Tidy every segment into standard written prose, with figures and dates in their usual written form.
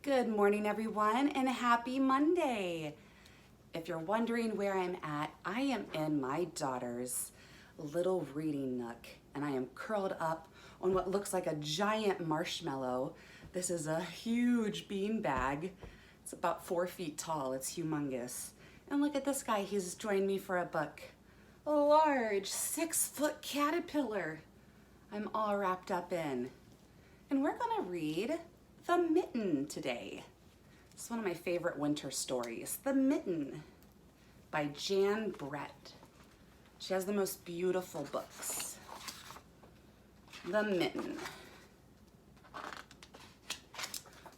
Good morning, everyone, and happy Monday. If you're wondering where I'm at, I am in my daughter's little reading nook, and I am curled up on what looks like a giant marshmallow. This is a huge bean bag. It's about 4 feet tall. It's humongous. And look at this guy. He's joined me for a book. A large 6-foot caterpillar I'm all wrapped up in. And we're gonna read The Mitten today. It's one of my favorite winter stories, The Mitten by Jan Brett. She has the most beautiful books. The Mitten.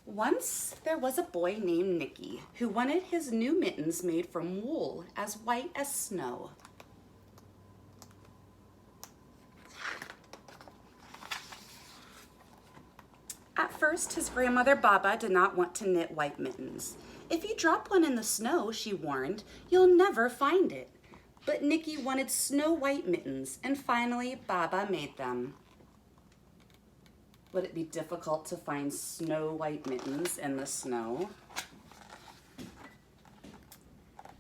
Once there was a boy named Nicky who wanted his new mittens made from wool as white as snow. At first, his grandmother Baba did not want to knit white mittens. If you drop one in the snow, she warned, you'll never find it. But Nicky wanted snow white mittens, and finally Baba made them. Would it be difficult to find snow white mittens in the snow?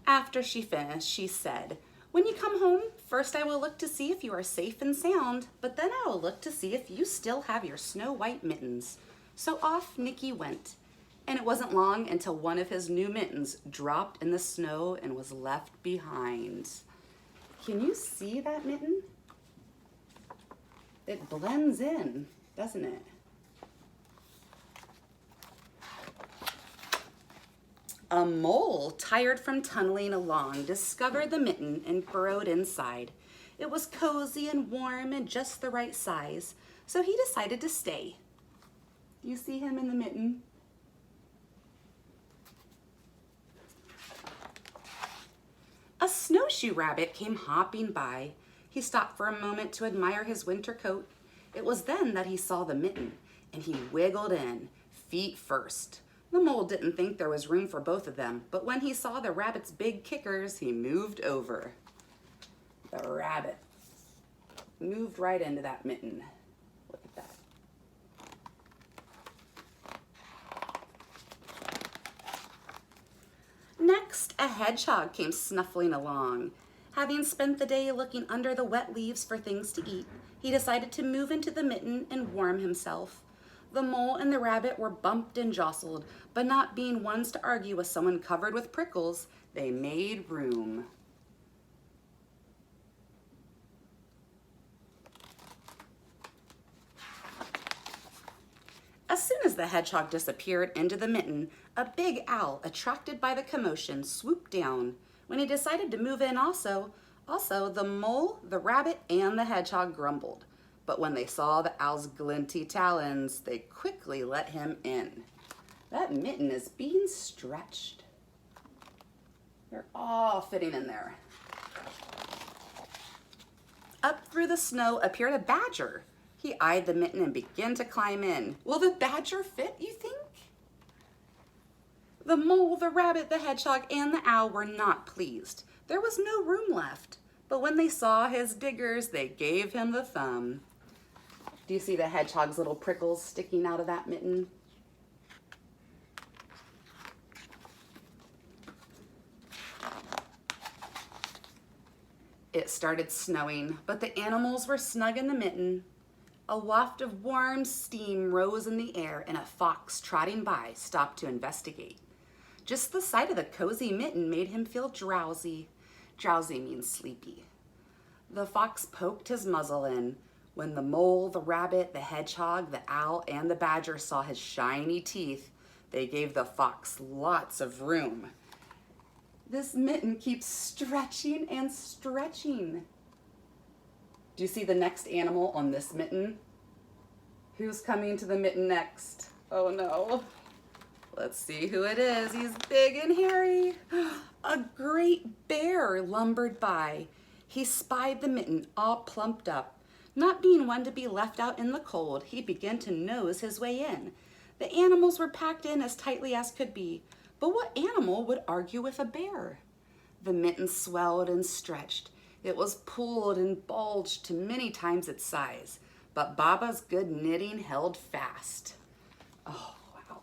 After she finished, she said, "When you come home, first I will look to see if you are safe and sound, but then I will look to see if you still have your snow white mittens." So off Nicky went, and it wasn't long until one of his new mittens dropped in the snow and was left behind. Can you see that mitten? It blends in, doesn't it? A mole, tired from tunneling along, discovered the mitten and burrowed inside. It was cozy and warm and just the right size, so he decided to stay. You see him in the mitten? A snowshoe rabbit came hopping by. He stopped for a moment to admire his winter coat. It was then that he saw the mitten, and he wiggled in, feet first. The mole didn't think there was room for both of them, but when he saw the rabbit's big kickers, he moved over. The rabbit moved right into that mitten. Look at that. Next, a hedgehog came snuffling along. Having spent the day looking under the wet leaves for things to eat, he decided to move into the mitten and warm himself. The mole and the rabbit were bumped and jostled, but not being ones to argue with someone covered with prickles, they made room. As soon as the hedgehog disappeared into the mitten, a big owl, attracted by the commotion, swooped down. When he decided to move in also, the mole, the rabbit, and the hedgehog grumbled. But when they saw the owl's glinty talons, they quickly let him in. That mitten is being stretched. They're all fitting in there. Up through the snow appeared a badger. He eyed the mitten and began to climb in. Will the badger fit, you think? The mole, the rabbit, the hedgehog, and the owl were not pleased. There was no room left. But when they saw his diggers, they gave him the thumb. Do you see the hedgehog's little prickles sticking out of that mitten? It started snowing, but the animals were snug in the mitten. A waft of warm steam rose in the air, and a fox trotting by stopped to investigate. Just the sight of the cozy mitten made him feel drowsy. Drowsy means sleepy. The fox poked his muzzle in. When the mole, the rabbit, the hedgehog, the owl, and the badger saw his shiny teeth, they gave the fox lots of room. This mitten keeps stretching and stretching. Do you see the next animal on this mitten? Who's coming to the mitten next? Oh no. Let's see who it is. He's big and hairy. A great bear lumbered by. He spied the mitten all plumped up. Not being one to be left out in the cold, he began to nose his way in. The animals were packed in as tightly as could be, but what animal would argue with a bear? The mitten swelled and stretched. It was pulled and bulged to many times its size, but Baba's good knitting held fast. Oh, wow.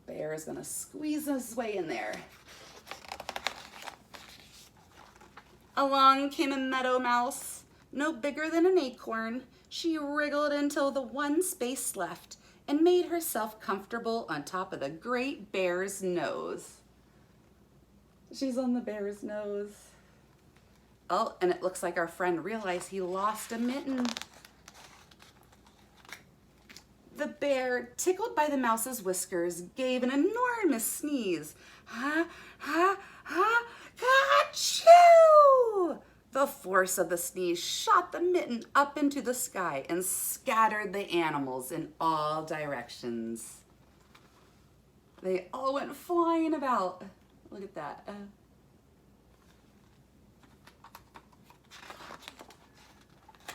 Bear is gonna squeeze his way in there. Along came a meadow mouse, no bigger than an acorn. She wriggled until the one space left and made herself comfortable on top of the great bear's nose. She's on the bear's nose. Oh, and it looks like our friend realized he lost a mitten. The bear, tickled by the mouse's whiskers, gave an enormous sneeze. Ha, ha, ha, ka-choo! The force of the sneeze shot the mitten up into the sky and scattered the animals in all directions. They all went flying about. Look at that.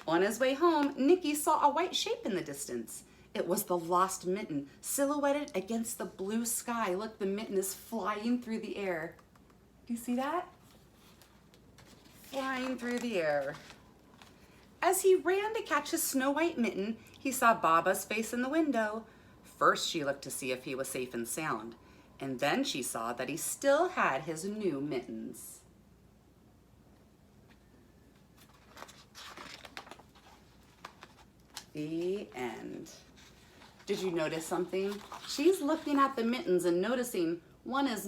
On his way home, Nicky saw a white shape in the distance. It was the lost mitten, silhouetted against the blue sky. Look, the mitten is flying through the air. Do you see that? Flying through the air. As he ran to catch his snow white mitten, he saw Baba's face in the window. First, she looked to see if he was safe and sound, and then she saw that he still had his new mittens. The end. Did you notice something? She's looking at the mittens and noticing one is